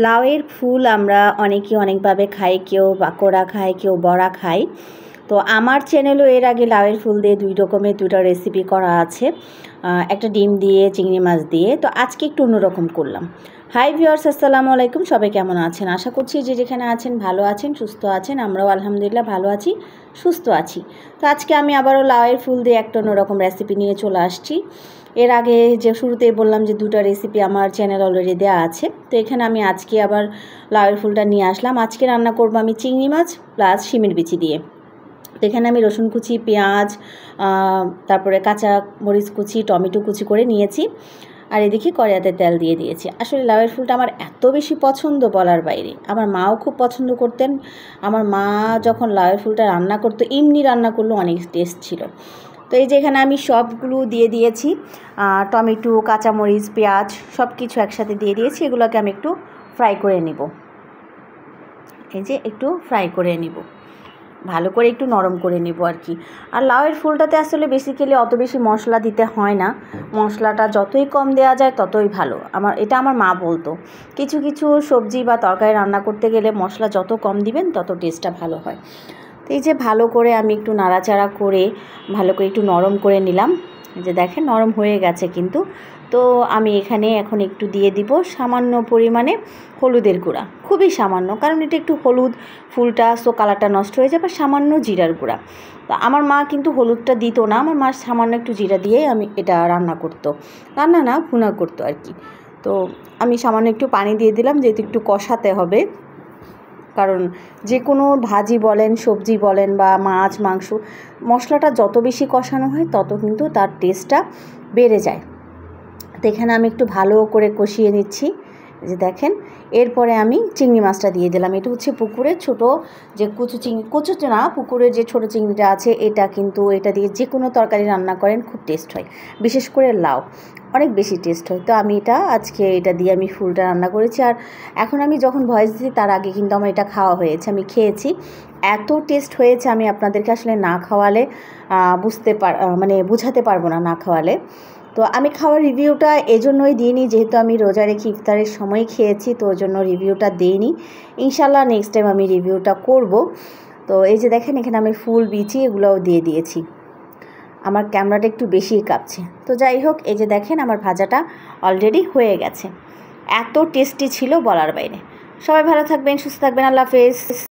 লাউয়ের ফুল আমরা অনেকেই অনেকভাবে খাই, কেউ বাকোড়া খায়, কেউ বড়া খায়। তো আমার চ্যানেলও এর আগে লাউয়ের ফুল দিয়ে দুটো রেসিপি করা আছে, একটা ডিম দিয়ে চিংড়ি মাছ দিয়ে। তো আজকে একটু অন্যরকম করলাম। হাই ভিউয়ার্স, আসসালামু আলাইকুম। সবাই কেমন আছেন? আশা করছি যে যেখানে আছেন ভালো আছেন, সুস্থ আছেন। আমরাও আলহামদুলিল্লাহ ভালো আছি, সুস্থ আছি। তো আজকে আমি আবারও লাউয়ের ফুল দিয়ে একটা অন্যরকম রেসিপি নিয়ে চলে আসছি। এর আগে যে শুরুতেই বললাম যে দুটো রেসিপি আমার চ্যানেল অলরেডি দেওয়া আছে। তো এখানে আমি আজকে আবার লাউয়ের ফুলটা নিয়ে আসলাম। আজকে রান্না করব আমি চিংড়ি মাছ প্লাস শিমের বিচি দিয়ে। তো এখানে আমি রসুন কুচি, পেঁয়াজ, তারপরে কাঁচা মরিচ কুচি, টমেটো কুচি করে নিয়েছি। আর এদিকে কড়াইতে তেল দিয়ে দিয়েছি। আসলে লাউয়ের ফুলটা আমার এত বেশি পছন্দ বলার বাইরে। আমার মাও খুব পছন্দ করতেন। আমার মা যখন লাউয়ের ফুলটা রান্না করতো, এমনি রান্না করলেও অনেক টেস্ট ছিল। তো এই যে এখানে আমি সবগুলো দিয়ে দিয়েছি, টমেটো, কাঁচামরিচ, পেঁয়াজ সব কিছু একসাথে দিয়ে দিয়েছি। এগুলোকে আমি একটু ফ্রাই করে নিব। এই যে একটু ফ্রাই করে নিব, ভালো করে একটু নরম করে নিব আর কি। আর লাউয়ের ফুলটাতে আসলে বেসিক্যালি অত বেশি মশলা দিতে হয় না। মশলাটা যতই কম দেওয়া যায় ততই ভালো। এটা আমার মা বলতো, কিছু কিছু সবজি বা তরকারি রান্না করতে গেলে মশলা যত কম দিবেন তত টেস্টটা ভালো হয়। তো এই যে ভালো করে আমি একটু নাড়াচাড়া করে ভালো করে একটু নরম করে নিলাম। এই যে দেখেন নরম হয়ে গেছে কিন্তু। তো আমি এখানে এখন একটু দিয়ে দিব সামান্য পরিমাণে হলুদের গুঁড়া, খুবই সামান্য, কারণ এটা একটু হলুদ ফুলটা সো কালারটা নষ্ট হয়ে যাবে। সামান্য জিরার গুঁড়া। তো আমার মা কিন্তু হলুদটা দিত না, আমার মা সামান্য একটু জিরা দিয়েই আমি এটা রান্না করতো, রান্না না ভুনা করতো আর কি। তো আমি সামান্য একটু পানি দিয়ে দিলাম, যেহেতু একটু কষাতে হবে। কারণ যে কোনো ভাজি বলেন, সবজি বলেন বা মাছ মাংস, মশলাটা যত বেশি কষানো হয় তত কিন্তু তার টেস্টটা বেড়ে যায়। তো এখানে আমি একটু ভালো করে কষিয়ে নিচ্ছি। যে দেখেন, এরপরে আমি চিংড়ি মাছটা দিয়ে দিলাম। এটা হচ্ছে পুকুরের ছোট যে কচু না, পুকুরের যে ছোট চিংড়িটা আছে, এটা কিন্তু এটা দিয়ে যে কোনো তরকারি রান্না করেন খুব টেস্ট হয়, বিশেষ করে লাউ অনেক বেশি টেস্ট হয়। তো আমি আজকে এটা দিয়ে আমি ফুলটা রান্না করেছি। আর এখন আমি যখন ভয়েস দিচ্ছি তার আগে কিন্তু আমার এটা খাওয়া হয়েছে, আমি খেয়েছি। এত টেস্ট হয়েছে, আমি আপনাদেরকে আসলে না খাওয়ালে বুঝাতে পারবো না, না খাওয়ালে। তো আমি খাওয়ার রিভিউটা এজন্যই দিইনি, যেহেতু আমি রোজা রেখে ইফতারের সময় খেয়েছি, তো ওই জন্য রিভিউটা দিইনি। ইনশাল্লাহ নেক্সট টাইম আমি রিভিউটা করব। তো এই যে দেখেন এখানে আমি ফুল বিচি এগুলোও দিয়ে দিয়েছি। আমার ক্যামেরাটা একটু বেশিই কাঁপছে। তো যাই হোক, এই যে দেখেন আমার ভাজাটা অলরেডি হয়ে গেছে। এত টেস্টি ছিল বলার বাইরে। সবাই ভালো থাকবেন, সুস্থ থাকবেন। আল্লাহ হাফেজ।